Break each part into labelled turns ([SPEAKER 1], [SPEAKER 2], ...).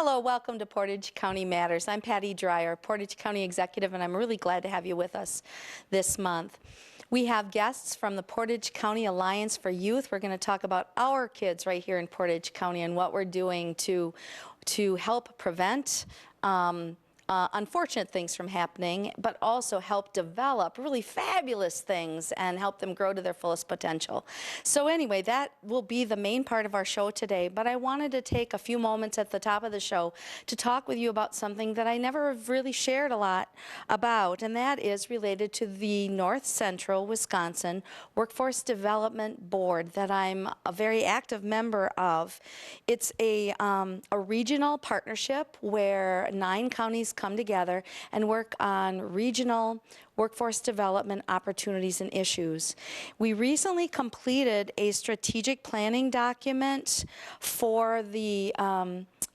[SPEAKER 1] Hello, welcome to Portage County Matters. I'm Patty Dreier, Portage County Executive, and I'm really glad to have you with us this month. We have guests from the Portage County Alliance for Youth. We're going to talk about our kids right here in Portage County and what we're doing to help prevent unfortunate things from happening, but also help develop really fabulous things and help them grow to their fullest potential. So anyway, that will be the main part of our show today, but I wanted to take a few moments at the top of the show to talk with you about something that I never really shared a lot about, and that is related to the North Central Wisconsin Workforce Development Board that I'm a very active member of. It's a regional partnership where 9 counties come together and work on regional workforce development opportunities and issues. We recently completed a strategic planning document for the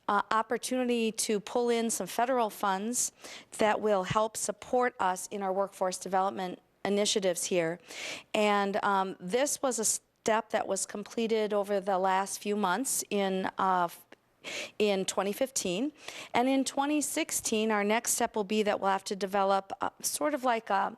[SPEAKER 1] opportunity to pull in some federal funds that will help support us in our workforce development initiatives here. And this was a step that was completed over the last few months in 2015, and in 2016 our next step will be that we'll have to develop sort of like a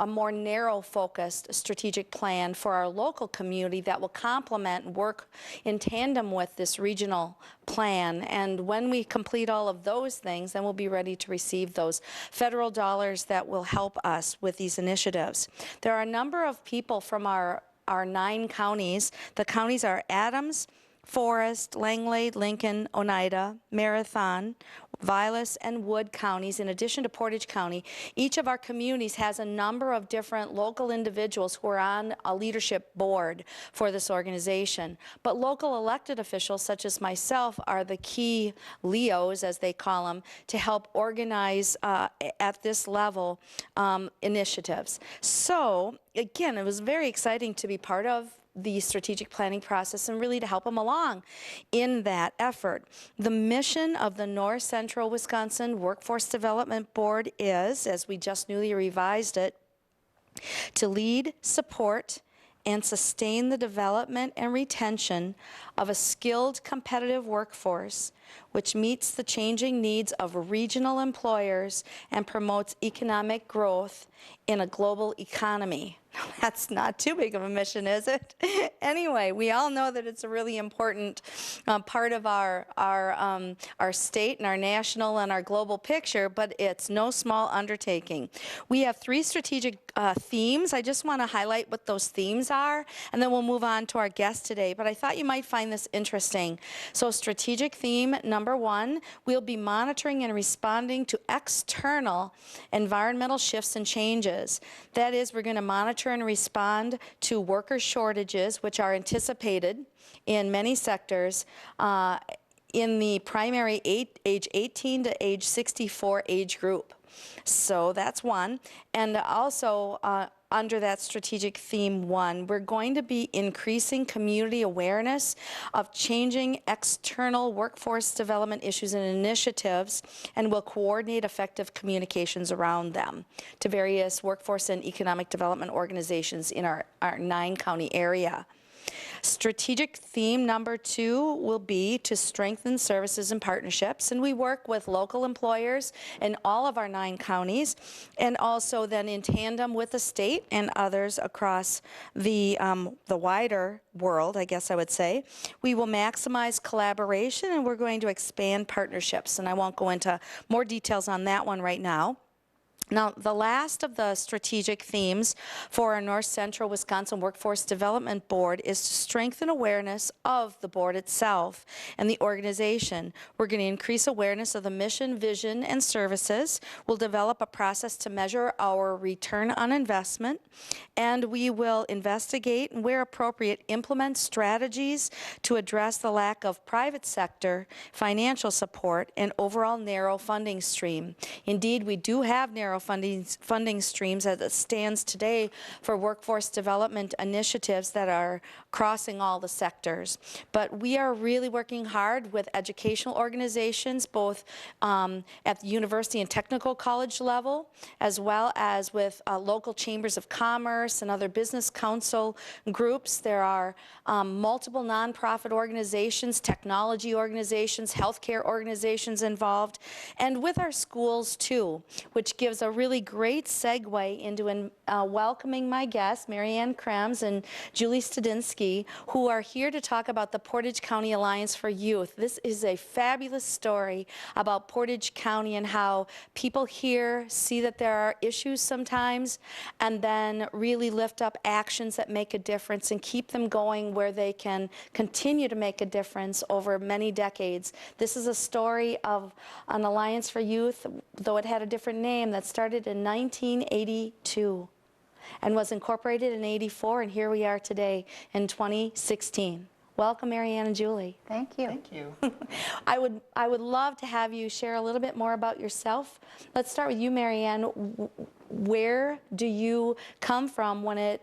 [SPEAKER 1] more narrow focused strategic plan for our local community that will complement and work in tandem with this regional plan. And when we complete all of those things, then we'll be ready to receive those federal dollars that will help us with these initiatives. There are a number of people from our 9 counties. The counties are Adams, Forest, Langley, Lincoln, Oneida, Marathon, Vilas, and Wood counties, in addition to Portage County. Each of our communities has a number of different local individuals who are on a leadership board for this organization. But local elected officials, such as myself, are the key LEOs, as they call them, to help organize at this level initiatives. So, again, it was very exciting to be part of the strategic planning process and really to help them along in that effort. The mission of the North Central Wisconsin Workforce Development Board is, as we just newly revised it, to lead, support, and sustain the development and retention of a skilled, competitive workforce which meets the changing needs of regional employers and promotes economic growth in a global economy. That's not too big of a mission, is it? Anyway, we all know that it's a really important part of our state and our national and our global picture, but it's no small undertaking. We have 3 strategic themes. I just want to highlight what those themes are, and then we'll move on to our guest today. But I thought you might find this interesting. So strategic theme number 1, we'll be monitoring and responding to external environmental shifts and changes. That is, we're going to monitor and respond to worker shortages, which are anticipated in many sectors in the primary age 18 to age 64 age group. So that's one. And also under that strategic theme 1, we're going to be increasing community awareness of changing external workforce development issues and initiatives, and will coordinate effective communications around them to various workforce and economic development organizations in our 9-county area. Strategic theme number 2 will be to strengthen services and partnerships, and we work with local employers in all of our 9 counties, and also then in tandem with the state and others across the wider world, I guess I would say. We will maximize collaboration, and we're going to expand partnerships, and I won't go into more details on that one right now. Now, the last of the strategic themes for our North Central Wisconsin Workforce Development Board is to strengthen awareness of the board itself and the organization. We're going to increase awareness of the mission, vision, and services. We'll develop a process to measure our return on investment, and we will investigate and, where appropriate, implement strategies to address the lack of private sector financial support and overall narrow funding stream. Indeed, we do have narrow narrow funding streams as it stands today for workforce development initiatives that are crossing all the sectors. But we are really working hard with educational organizations, both at the university and technical college level, as well as with local chambers of commerce and other business council groups. There are multiple nonprofit organizations, technology organizations, healthcare organizations involved, and with our schools too, which gives a really great segue into welcoming my guests, Marianne Krems and Julie Studinski, who are here to talk about the Portage County Alliance for Youth. This is a fabulous story about Portage County and how people here see that there are issues sometimes and then really lift up actions that make a difference and keep them going where they can continue to make a difference over many decades. This is a story of an Alliance for Youth, though it had a different name, that started in 1982 and was incorporated in '84, and here we are today in 2016. Welcome, Marianne and Julie.
[SPEAKER 2] Thank you.
[SPEAKER 3] Thank you.
[SPEAKER 1] I would love to have you share a little bit more about yourself. Let's start with you, Marianne. Where do you come from when it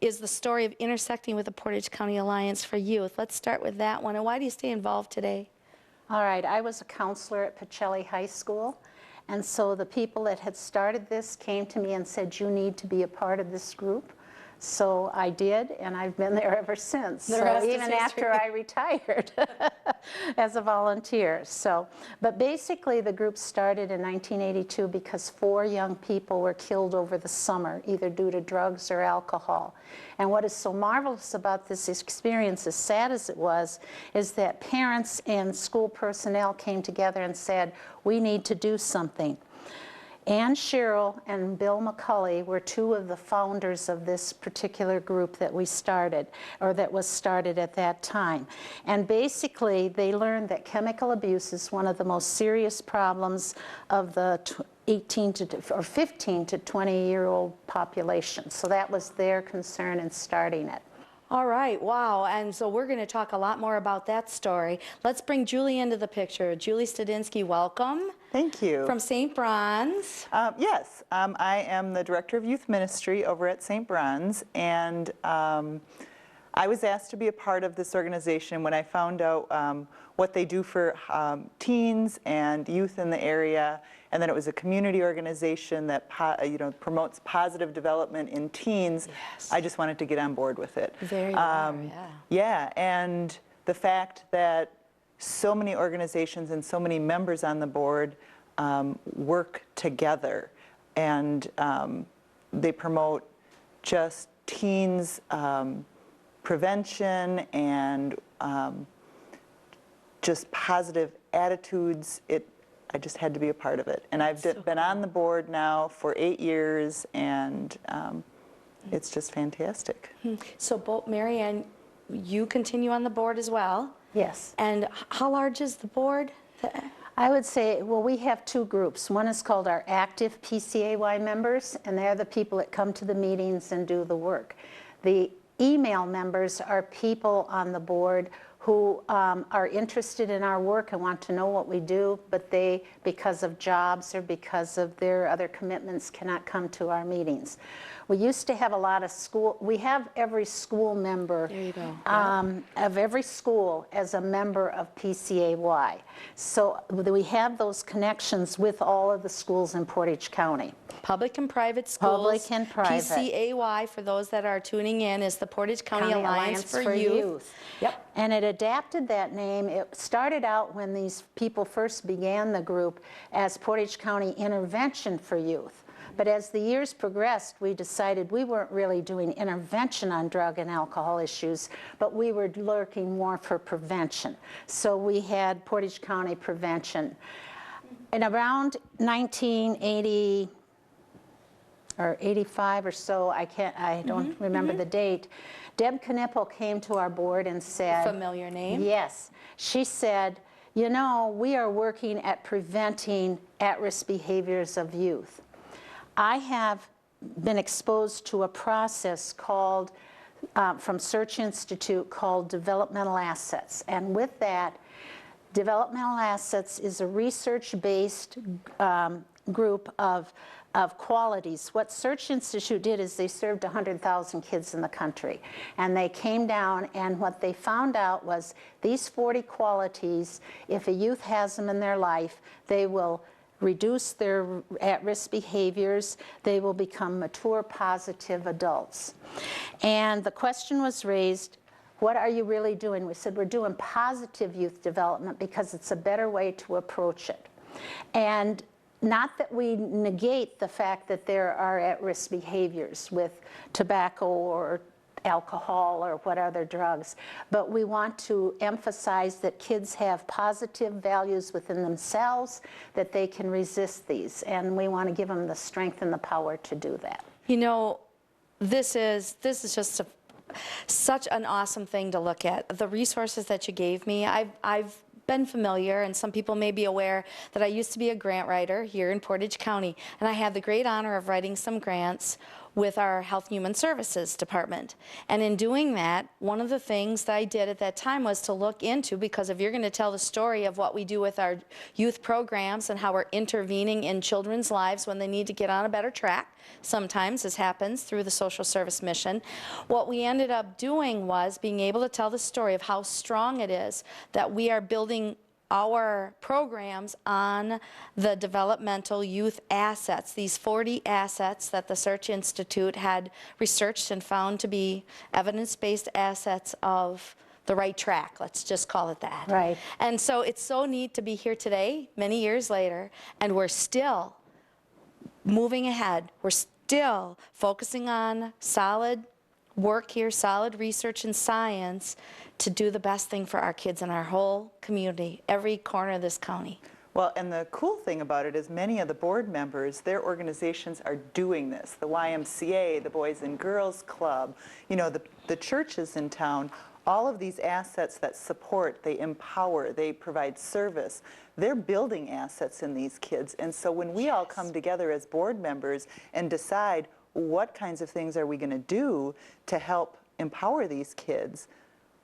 [SPEAKER 1] is the story of intersecting with the Portage County Alliance for Youth? Let's start with that one. And why do you stay involved today?
[SPEAKER 2] All right, I was a counselor at Pacelli High School, and so the people that had started this came to me and said, you need to be a part of this group. So I did, and I've been there ever since. So even after I retired as a volunteer. So, but basically the group started in 1982 because 4 young people were killed over the summer, either due to drugs or alcohol. And what is so marvelous about this experience, as sad as it was, is that parents and school personnel came together and said, we need to do something. Ann Sherrill and Bill McCulley were 2 of the founders of this particular group that we started, or that was started at that time. And basically, they learned that chemical abuse is one of the most serious problems of the 15 to 20-year-old population. So that was their concern in starting it.
[SPEAKER 1] All right, wow, and so we're going to talk a lot more about that story. Let's bring Julie into the picture. Julie Studinski, welcome.
[SPEAKER 3] Thank you.
[SPEAKER 1] From St. Bronze.
[SPEAKER 3] Yes, I am the Director of Youth Ministry over at St. Bronze, and I was asked to be a part of this organization when I found out what they do for teens and youth in the area, and then it was a community organization that promotes positive development in teens.
[SPEAKER 1] Yes.
[SPEAKER 3] I just wanted to get on board with it.
[SPEAKER 1] There you are, yeah.
[SPEAKER 3] Yeah, and the fact that so many organizations and so many members on the board work together, and they promote just teens prevention and just positive attitudes. I just had to be a part of it. And I've been on the board now for 8 years, and it's just fantastic.
[SPEAKER 1] So both, Marianne, you continue on the board as well?
[SPEAKER 2] Yes.
[SPEAKER 1] And how large is the board?
[SPEAKER 2] I would say, well, we have 2 groups. One is called our active PCAY members, and they're the people that come to the meetings and do the work. The email members are people on the board who are interested in our work and want to know what we do, but they, because of jobs or because of their other commitments, cannot come to our meetings. We used to have a lot of we have every school member of every school as a member of PCAY. So we have those connections with all of the schools in Portage County.
[SPEAKER 1] Public and private schools.
[SPEAKER 2] Public and private.
[SPEAKER 1] PCAY, for those that are tuning in, is the Portage County Alliance for Youth.
[SPEAKER 2] Yep. And it adapted that name. It started out when these people first began the group as Portage County Intervention for Youth. But as the years progressed, we decided we weren't really doing intervention on drug and alcohol issues, but we were looking more for prevention. So we had Portage County Prevention. And around 1980 or 85 or so, I don't remember the date, Deb Knipple came to our board and said...
[SPEAKER 1] Familiar name.
[SPEAKER 2] Yes. She said, you know, we are working at preventing at-risk behaviors of youth. I have been exposed to a process called, from Search Institute, called developmental assets. And with that, developmental assets is a research-based group of qualities. What Search Institute did is they served 100,000 kids in the country. And they came down, and what they found out was these 40 qualities, if a youth has them in their life, they will reduce their at-risk behaviors, they will become mature, positive adults. And the question was raised, what are you really doing? We said, we're doing positive youth development because it's a better way to approach it. And not that we negate the fact that there are at-risk behaviors with tobacco or alcohol or what other drugs, but we want to emphasize that kids have positive values within themselves, that they can resist these, and we want to give them the strength and the power to do that.
[SPEAKER 1] You know, this is just such an awesome thing to look at. The resources that you gave me, I've been familiar, and some people may be aware that I used to be a grant writer here in Portage County, and I had the great honor of writing some grants with our Health and Human Services Department. And in doing that, one of the things that I did at that time was to look into, because if you're going to tell the story of what we do with our youth programs and how we're intervening in children's lives when they need to get on a better track, sometimes this happens through the social service mission, what we ended up doing was being able to tell the story of how strong it is that we are building our programs on the developmental youth assets, these 40 assets that the Search Institute had researched and found to be evidence-based assets of the right track, let's just call it that.
[SPEAKER 2] Right.
[SPEAKER 1] And so it's so neat to be here today, many years later, and we're still moving ahead. We're still focusing on solid work here, solid research and science to do the best thing for our kids in our whole community, every corner of this county.
[SPEAKER 3] Well, and the cool thing about it is many of the board members, their organizations are doing this. The YMCA, the Boys and Girls Club, you know, the churches in town, all of these assets that support, they empower, they provide service. They're building assets in these kids. And so when we all come together as board members and decide what kinds of things are we going to do to help empower these kids,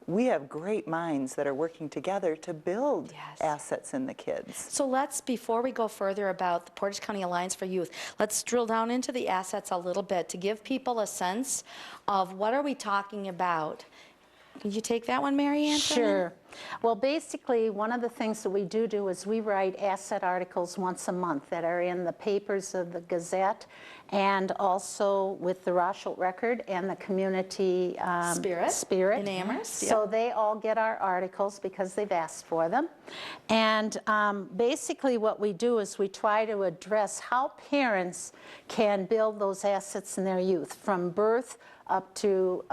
[SPEAKER 3] we have great minds that are working together to build assets in the kids.
[SPEAKER 1] So let's, before we go further about the Portage County Alliance for Youth, let's drill down into the assets a little bit to give people a sense of what are we talking about. Can you take that one, Mary Ann?
[SPEAKER 2] Sure. Well, basically, one of the things that we do is we write asset articles once a month that are in the papers of the Gazette and also with the Rochelt Record and the Community Spirit.
[SPEAKER 1] In Amherst.
[SPEAKER 2] So they all get our articles because they've asked for them. And basically what we do is we try to address how parents can build those assets in their youth from birth up to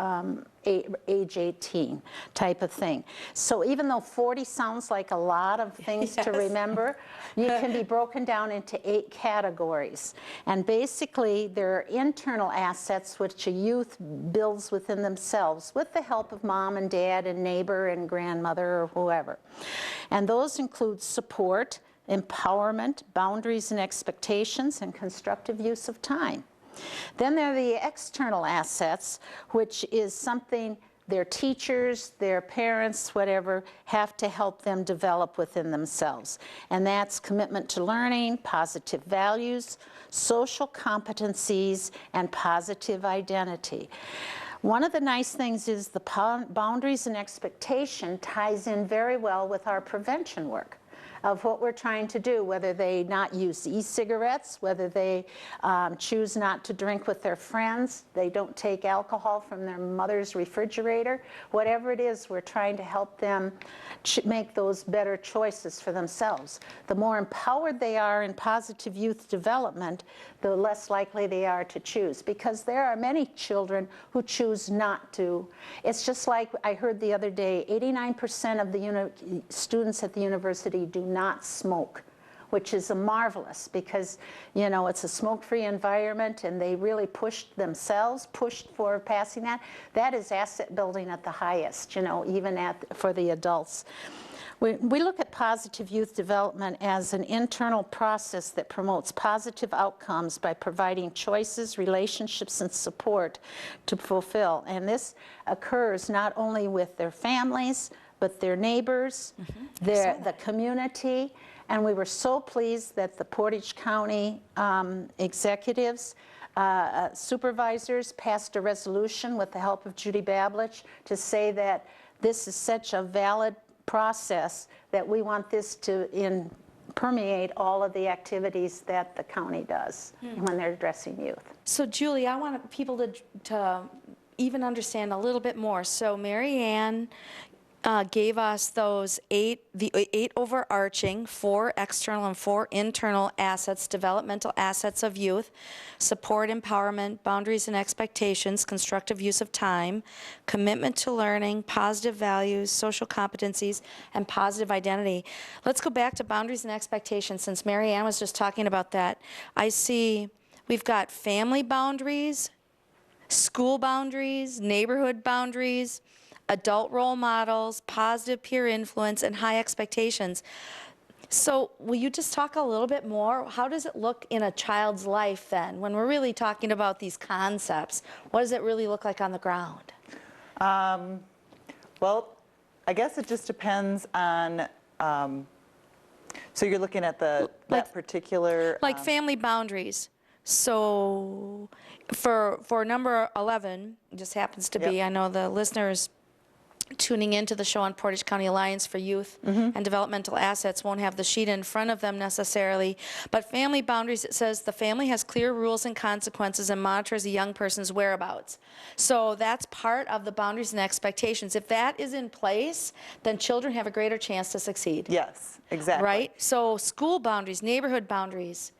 [SPEAKER 2] age 18 type of thing. So even though 40 sounds like a lot of things to remember, you can be broken down into 8 categories. And basically there are internal assets which a youth builds within themselves with the help of mom and dad and neighbor and grandmother or whoever. And those include support, empowerment, boundaries and expectations, and constructive use of time. Then there are the external assets, which is something their teachers, their parents, whatever, have to help them develop within themselves. And that's commitment to learning, positive values, social competencies, and positive identity. One of the nice things is the boundaries and expectation ties in very well with our prevention work of what we're trying to do, whether they not use e-cigarettes, whether they choose not to drink with their friends, they don't take alcohol from their mother's refrigerator, whatever it is, we're trying to help them make those better choices for themselves. The more empowered they are in positive youth development, the less likely they are to choose, because there are many children who choose not to. It's just like I heard the other day, 89% of the students at the university do not smoke, which is marvelous because, you know, it's a smoke-free environment and they really pushed themselves, pushed for passing that. That is asset building at the highest, you know, even for the adults. We look at positive youth development as an internal process that promotes positive outcomes by providing choices, relationships, and support to fulfill. And this occurs not only with their families, but their neighbors, the community, And we were so pleased that the Portage County executives, supervisors passed a resolution with the help of Judy Bablich to say that this is such a valid process that we want this to permeate all of the activities that the county does when they're addressing youth.
[SPEAKER 1] So Julie, I want people to even understand a little bit more. So Mary Ann gave us the eight overarching, 4 external and 4 internal assets, developmental assets of youth: support, empowerment, boundaries and expectations, constructive use of time, commitment to learning, positive values, social competencies, and positive identity. Let's go back to boundaries and expectations, since Mary Ann was just talking about that. I see we've got family boundaries, school boundaries, neighborhood boundaries, adult role models, positive peer influence, and high expectations. So will you just talk a little bit more? How does it look in a child's life then, when we're really talking about these concepts? What does it really look like on the ground?
[SPEAKER 3] Well, I guess it just depends on, so you're looking at that particular...
[SPEAKER 1] Like family boundaries. So for number 11, it just happens to be,
[SPEAKER 3] Yep.
[SPEAKER 1] I know the listeners tuning into the show on Portage County Alliance for Youth and Developmental Assets won't have the sheet in front of them necessarily, but family boundaries, it says the family has clear rules and consequences and monitors a young person's whereabouts. So that's part of the boundaries and expectations. If that is in place, then children have a greater chance to succeed.
[SPEAKER 3] Yes, exactly.
[SPEAKER 1] Right? So school boundaries, neighborhood boundaries,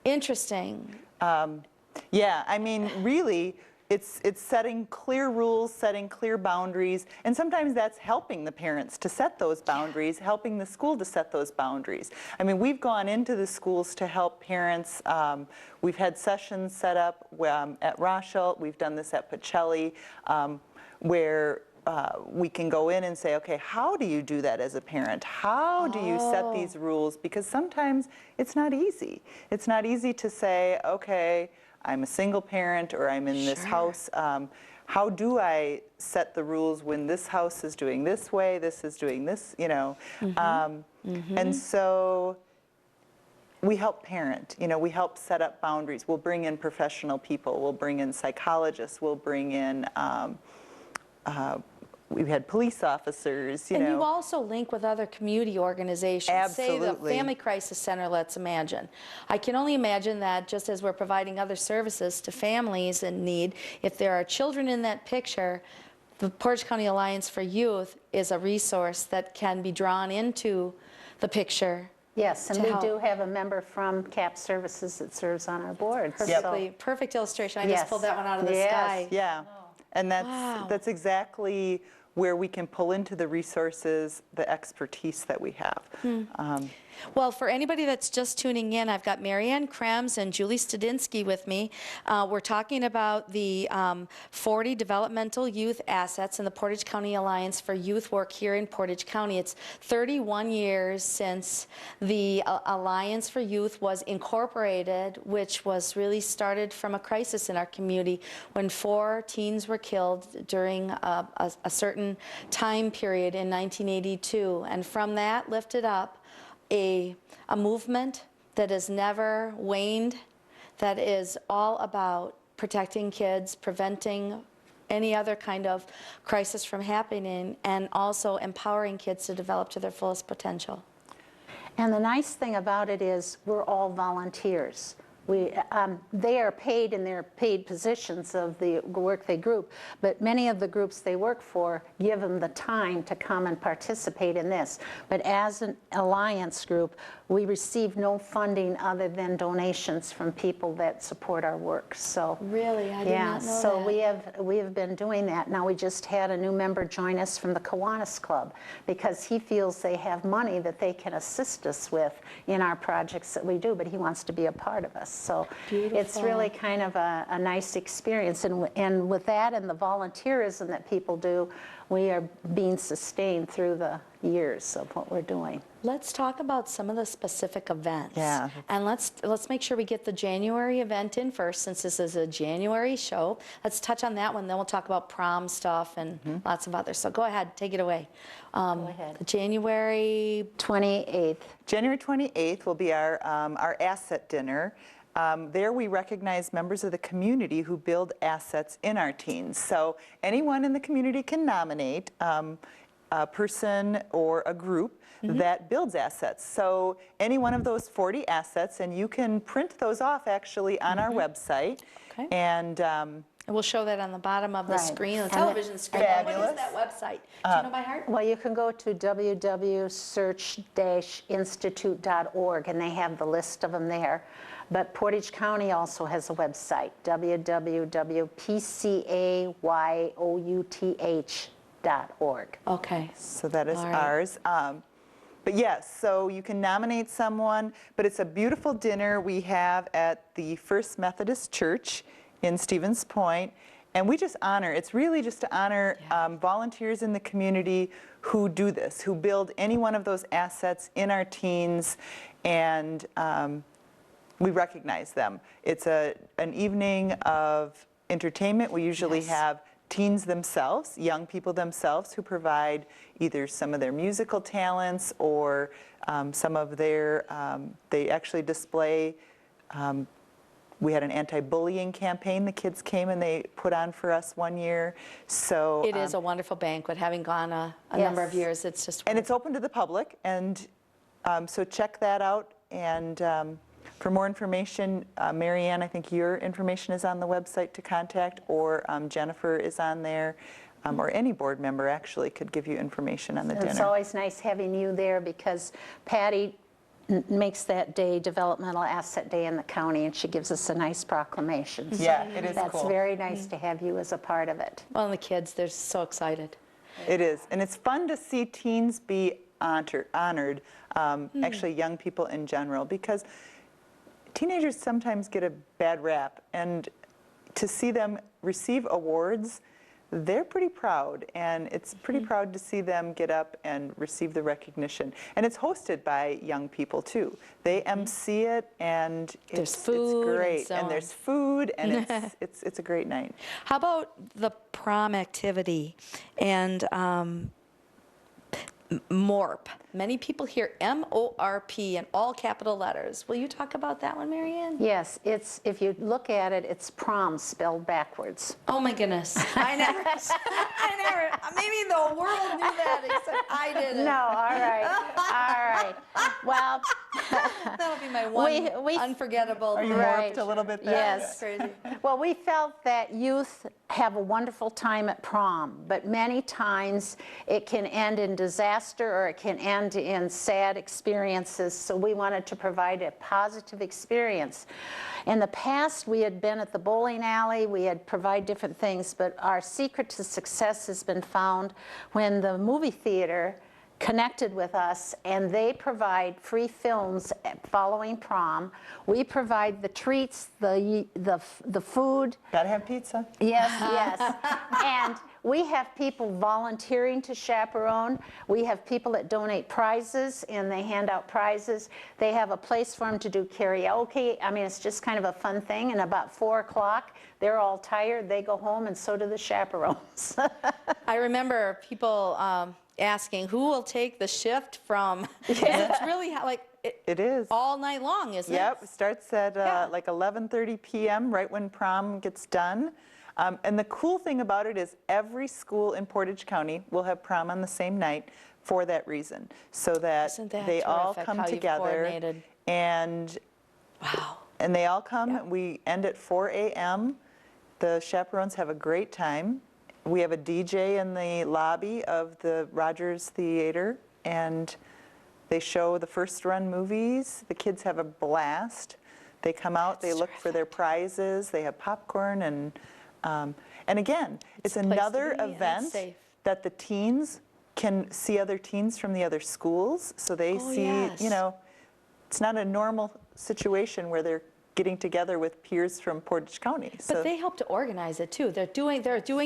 [SPEAKER 1] interesting.
[SPEAKER 3] Yeah, I mean, really, it's setting clear rules, setting clear boundaries, and sometimes that's helping the parents to set those boundaries, helping the school to set those boundaries. I mean, we've gone into the schools to help parents. We've had sessions set up at Rochelle. We've done this at Pacelli, where we can go in and say, okay, how do you do that as a parent? How do you set these rules? Because sometimes it's not easy. It's not easy to say, okay, I'm a single parent, or I'm in this house. How do I set the rules when this house is doing this way, this is doing this, you know? And so we help parent, you know, we help set up boundaries. We'll bring in professional people, we'll bring in psychologists, we'll bring in, we've had police officers, you know.
[SPEAKER 1] And you also link with other community organizations. Say the
[SPEAKER 3] Absolutely.
[SPEAKER 1] Family Crisis Center, let's imagine. I can only imagine that just as we're providing other services to families in need, if there are children in that picture, the Portage County Alliance for Youth is a resource that can be drawn into the picture.
[SPEAKER 2] Yes, and
[SPEAKER 1] to
[SPEAKER 2] we
[SPEAKER 1] help.
[SPEAKER 2] do have a member from CAP Services that serves on our board.
[SPEAKER 1] Perfectly, perfect illustration. I just pulled that one out of the sky.
[SPEAKER 3] Yeah, and that's exactly where we can pull into the resources, the expertise that we have.
[SPEAKER 1] Well, for anybody that's just tuning in, I've got Mary Ann Krems and Julie Studinski with me. We're talking about the 40 developmental youth assets in the Portage County Alliance for Youth work here in Portage County. It's 31 years since the Alliance for Youth was incorporated, which was really started from a crisis in our community when 4 teens were killed during a certain time period in 1982. And from that lifted up a movement that has never waned, that is all about protecting kids, preventing any other kind of crisis from happening, and also empowering kids to develop to their fullest potential.
[SPEAKER 2] And the nice thing about it is we're all volunteers. They are paid in their paid positions of the work they group, but many of the groups they work for give them the time to come and participate in this. But as an alliance group, we receive no funding other than donations from people that support our work. So
[SPEAKER 1] really, I did not know
[SPEAKER 2] so
[SPEAKER 1] that.
[SPEAKER 2] we have been doing that. Now we just had a new member join us from the Kiwanis Club because he feels they have money that they can assist us with in our projects that we do, but he wants to be a part of us. So it's really kind of a nice experience. And with that and the volunteerism that people do, we are being sustained through the years of what we're doing.
[SPEAKER 1] let's talk about some of the specific events.
[SPEAKER 3] Yeah.
[SPEAKER 1] And let's make sure we get the January event in first, since this is a January show. Let's touch on that one, then we'll talk about prom stuff and lots of others. So go ahead, take it away.
[SPEAKER 2] Go ahead.
[SPEAKER 1] January
[SPEAKER 2] 28th.
[SPEAKER 3] January 28th will be our asset dinner. There we recognize members of the community who build assets in our teens. So anyone in the community can nominate a person or a group that builds assets. So any one of those 40 assets, and you can print those off actually on our website.
[SPEAKER 1] Okay.
[SPEAKER 3] And
[SPEAKER 1] we'll show that on the bottom of the
[SPEAKER 2] Right.
[SPEAKER 1] screen, the
[SPEAKER 2] And
[SPEAKER 1] television screen.
[SPEAKER 3] Fabulous.
[SPEAKER 1] What is that website? Do you know by heart?
[SPEAKER 2] Well, you can go to www.search-institute.org, and they have the list of them there. But Portage County also has a website, www.pcayouth.org.
[SPEAKER 1] Okay.
[SPEAKER 3] so that is
[SPEAKER 1] All right.
[SPEAKER 3] ours. But yes, so you can nominate someone, but it's a beautiful dinner we have at the First Methodist Church in Stevens Point. And we just honor, it's really just to honor volunteers in the community who do this, who build any one of those assets in our teens, and we recognize them. It's an evening of entertainment. We usually
[SPEAKER 1] Yes.
[SPEAKER 3] have teens themselves, young people themselves, who provide either some of their musical talents or some of their, they actually display, we had an anti-bullying campaign the kids came and they put on for us one year. So
[SPEAKER 1] It is a wonderful banquet, having gone a number of
[SPEAKER 2] Yes.
[SPEAKER 1] years. It's just
[SPEAKER 3] and it's open to the public, and so check that out. And for more information, Mary Ann, I think your information is on the website to contact, or Jennifer is on there, or any board member actually could give you information on the
[SPEAKER 2] And it's
[SPEAKER 3] dinner.
[SPEAKER 2] always nice having you there because Patty makes that day Developmental Asset Day in the county, and she gives us a nice proclamation. So
[SPEAKER 3] Yeah, it is
[SPEAKER 2] that's
[SPEAKER 3] cool.
[SPEAKER 2] very nice to have you as a part of it.
[SPEAKER 1] well, and the kids, they're so excited.
[SPEAKER 3] It is, and it's fun to see teens be honored, actually young people in general, because teenagers sometimes get a bad rap, and to see them receive awards, they're pretty proud, and it's pretty proud to see them get up and receive the recognition. And it's hosted by young people too. They MC it, and
[SPEAKER 1] There's
[SPEAKER 3] it's
[SPEAKER 1] food and
[SPEAKER 3] great,
[SPEAKER 1] so
[SPEAKER 3] and
[SPEAKER 1] on.
[SPEAKER 3] there's food, and it's a great night.
[SPEAKER 1] How about the prom activity and MORP? Many people hear M-O-R-P in all capital letters. Will you talk about that one, Mary Ann?
[SPEAKER 2] Yes, it's, if you look at it, it's prom spelled backwards.
[SPEAKER 1] Oh my goodness. I never, maybe the world knew that except I didn't.
[SPEAKER 2] No, all right, all right. Well,
[SPEAKER 1] That'll be my one
[SPEAKER 2] we-
[SPEAKER 1] unforgettable.
[SPEAKER 3] Are you
[SPEAKER 2] Right.
[SPEAKER 3] warped a little bit there?
[SPEAKER 2] Yes.
[SPEAKER 1] Crazy.
[SPEAKER 2] well, we felt that youth have a wonderful time at prom, but many times it can end in disaster or it can end in sad experiences, so we wanted to provide a positive experience. In the past, we had been at the bowling alley, we had provided different things, but our secret to success has been found when the movie theater connected with us, and they provide free films following prom. We provide the treats, the food.
[SPEAKER 3] Gotta have pizza.
[SPEAKER 2] Yes, yes. And we have people volunteering to chaperone. We have people that donate prizes, and they hand out prizes. They have a place for them to do karaoke. I mean, it's just kind of a fun thing. And about 4 o'clock, they're all tired. They go home, and so do the chaperones.
[SPEAKER 1] I remember people asking who will take the shift from, 'cause it's really like
[SPEAKER 3] It is.
[SPEAKER 1] all night long, isn't
[SPEAKER 3] Yep,
[SPEAKER 1] it?
[SPEAKER 3] it starts at
[SPEAKER 1] Yeah.
[SPEAKER 3] like 11:30 p.m., right when prom gets done. And the cool thing about it is every school in Portage County will have prom on the same night for that reason, so that
[SPEAKER 1] Isn't that
[SPEAKER 3] they all
[SPEAKER 1] terrific
[SPEAKER 3] come
[SPEAKER 1] how you've
[SPEAKER 3] together,
[SPEAKER 1] coordinated?
[SPEAKER 3] and
[SPEAKER 1] Wow.
[SPEAKER 3] they all come.
[SPEAKER 1] Yep.
[SPEAKER 3] We end at 4 a.m. The chaperones have a great time. We have a DJ in the lobby of the Rogers Theater, and they show the first run movies. The kids have a blast. They come out, they
[SPEAKER 1] That's
[SPEAKER 3] look for their prizes, they have popcorn, and again, it's
[SPEAKER 1] a place to
[SPEAKER 3] another
[SPEAKER 1] be, and it's
[SPEAKER 3] event
[SPEAKER 1] safe.
[SPEAKER 3] that the teens can see other teens from the other schools, so they
[SPEAKER 1] Oh,
[SPEAKER 3] see,
[SPEAKER 1] yes.
[SPEAKER 3] you know, it's not a normal situation where they're getting together with peers from Portage County.
[SPEAKER 1] But they help to organize it too. They're doing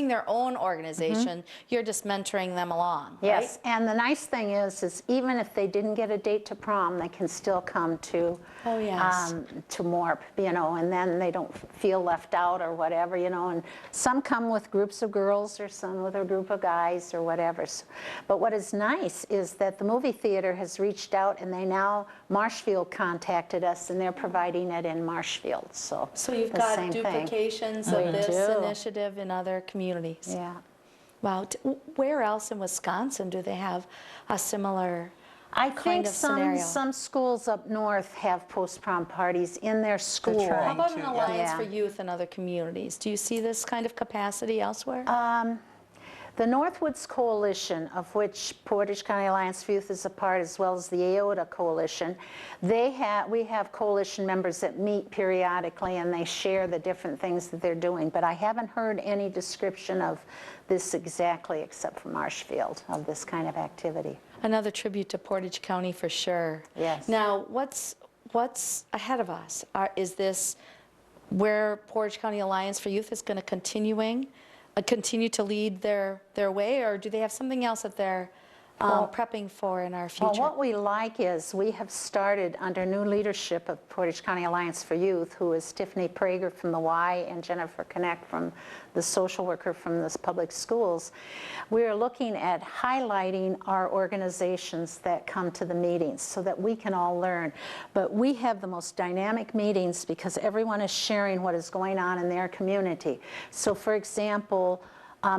[SPEAKER 1] their own organization. You're just mentoring them along,
[SPEAKER 2] Yes,
[SPEAKER 1] right?
[SPEAKER 2] and the nice thing is even if they didn't get a date to prom, they can still come to
[SPEAKER 1] Oh, yes.
[SPEAKER 2] to MORP, you know, and then they don't feel left out or whatever, you know. And some come with groups of girls or some with a group of guys or whatever. But what is nice is that the movie theater has reached out, and Marshfield contacted us, and they're providing it in Marshfield. So
[SPEAKER 1] You've
[SPEAKER 2] the
[SPEAKER 1] got
[SPEAKER 2] same thing.
[SPEAKER 1] duplications of
[SPEAKER 2] We
[SPEAKER 1] this
[SPEAKER 2] do.
[SPEAKER 1] initiative in other communities.
[SPEAKER 2] Yeah.
[SPEAKER 1] Wow. Where else in Wisconsin do they have a similar
[SPEAKER 2] I
[SPEAKER 1] kind
[SPEAKER 2] think
[SPEAKER 1] of scenario?
[SPEAKER 2] some schools up north have post-prom parties in their school.
[SPEAKER 3] trying.
[SPEAKER 1] How about an
[SPEAKER 3] to, yeah.
[SPEAKER 1] alliance
[SPEAKER 2] Yeah.
[SPEAKER 1] for youth in other communities? Do you see this kind of capacity elsewhere?
[SPEAKER 2] The Northwoods Coalition, of which Portage County Alliance for Youth is a part, as well as the AOTA Coalition, we have coalition members that meet periodically, and they share the different things that they're doing. But I haven't heard any description of this exactly, except for Marshfield, of this kind of activity.
[SPEAKER 1] Another tribute to Portage County for sure.
[SPEAKER 2] Yes.
[SPEAKER 1] Now, what's ahead of us? Is this where Portage County Alliance for Youth is going to continue to lead their way, or do they have something else that they're prepping for in our future?
[SPEAKER 2] Well, what we like is we have started under new leadership of Portage County Alliance for Youth, who is Tiffany Prager from the Y and Jennifer Connect from the social worker from the public schools. We are looking at highlighting our organizations that come to the meetings so that we can all learn. But we have the most dynamic meetings because everyone is sharing what is going on in their community. So for example,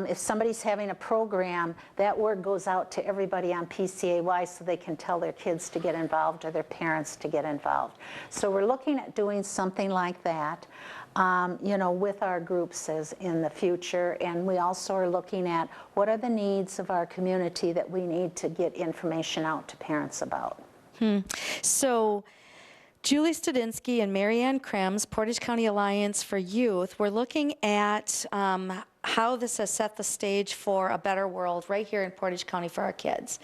[SPEAKER 2] if somebody's having a program, that word goes out to everybody on PCAY so they can tell their kids to get involved or their parents to get involved. So we're looking at doing something like that, you know, with our groups in the future. And we also are looking at what are the needs of our community that we need to get information out to parents about.
[SPEAKER 1] So Julie Studinski and Marianne Krems, Portage County Alliance for Youth, we're looking at how this has set the stage for a better world right here in Portage County for our kids.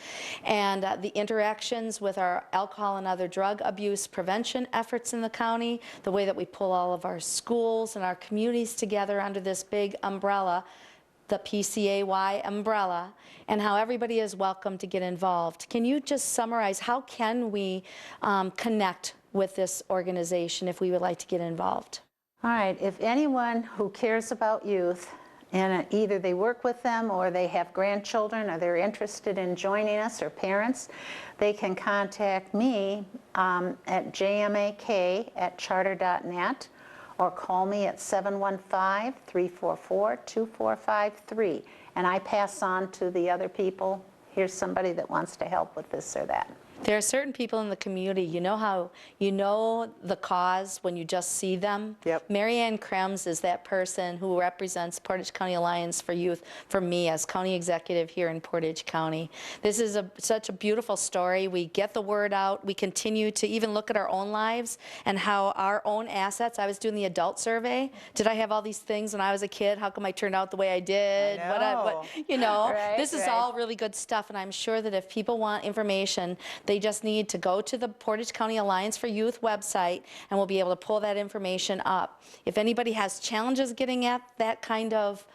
[SPEAKER 1] And the interactions with our alcohol and other drug abuse prevention efforts in the county, the way that we pull all of our schools and our communities together under this big umbrella, the PCAY umbrella, and how everybody is welcome to get involved. Can you just summarize how can we connect with this organization if we would like to get involved?
[SPEAKER 2] All right, if anyone who cares about youth, and either they work with them or they have grandchildren or they're interested in joining us, or parents, they can contact me at jmak@charter.net or call me at 715-344-2453. And I pass on to the other people, here's somebody that wants to help with this or that.
[SPEAKER 1] There are certain people in the community, you know the cause when you just see them?
[SPEAKER 3] Yep.
[SPEAKER 1] Marianne Krems is that person who represents Portage County Alliance for Youth for me as county executive here in Portage County. This is such a beautiful story. We get the word out. We continue to even look at our own lives and how our own assets. I was doing the adult survey. Did I have all these things when I was a kid? How come I turned out the way I did? You know,
[SPEAKER 2] Right,
[SPEAKER 1] this is all really good stuff, and I'm sure that if people want information, they just need to go to the Portage County Alliance for Youth website, and we'll be able to pull that information up. If anybody has challenges getting at that kind of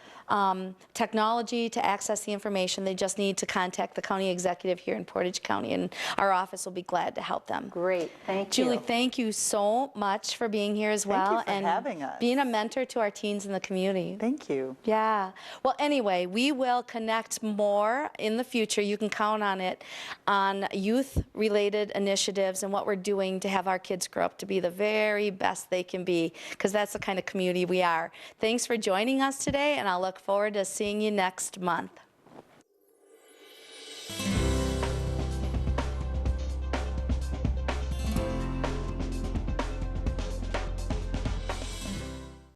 [SPEAKER 1] technology to access the information, they just need to contact the county executive here in Portage County, and our office will be glad to help them.
[SPEAKER 2] Great, thank you.
[SPEAKER 1] Julie, thank you so much for being here as well.
[SPEAKER 3] Thank you for having us.
[SPEAKER 1] Being a mentor to our teens in the community.
[SPEAKER 3] Thank you.
[SPEAKER 1] Yeah. Well, anyway, we will connect more in the future. You can count on it, on youth-related initiatives and what we're doing to have our kids grow up to be the very best they can be, because that's the kind of community we are. Thanks for joining us today, and I'll look forward to seeing you next month.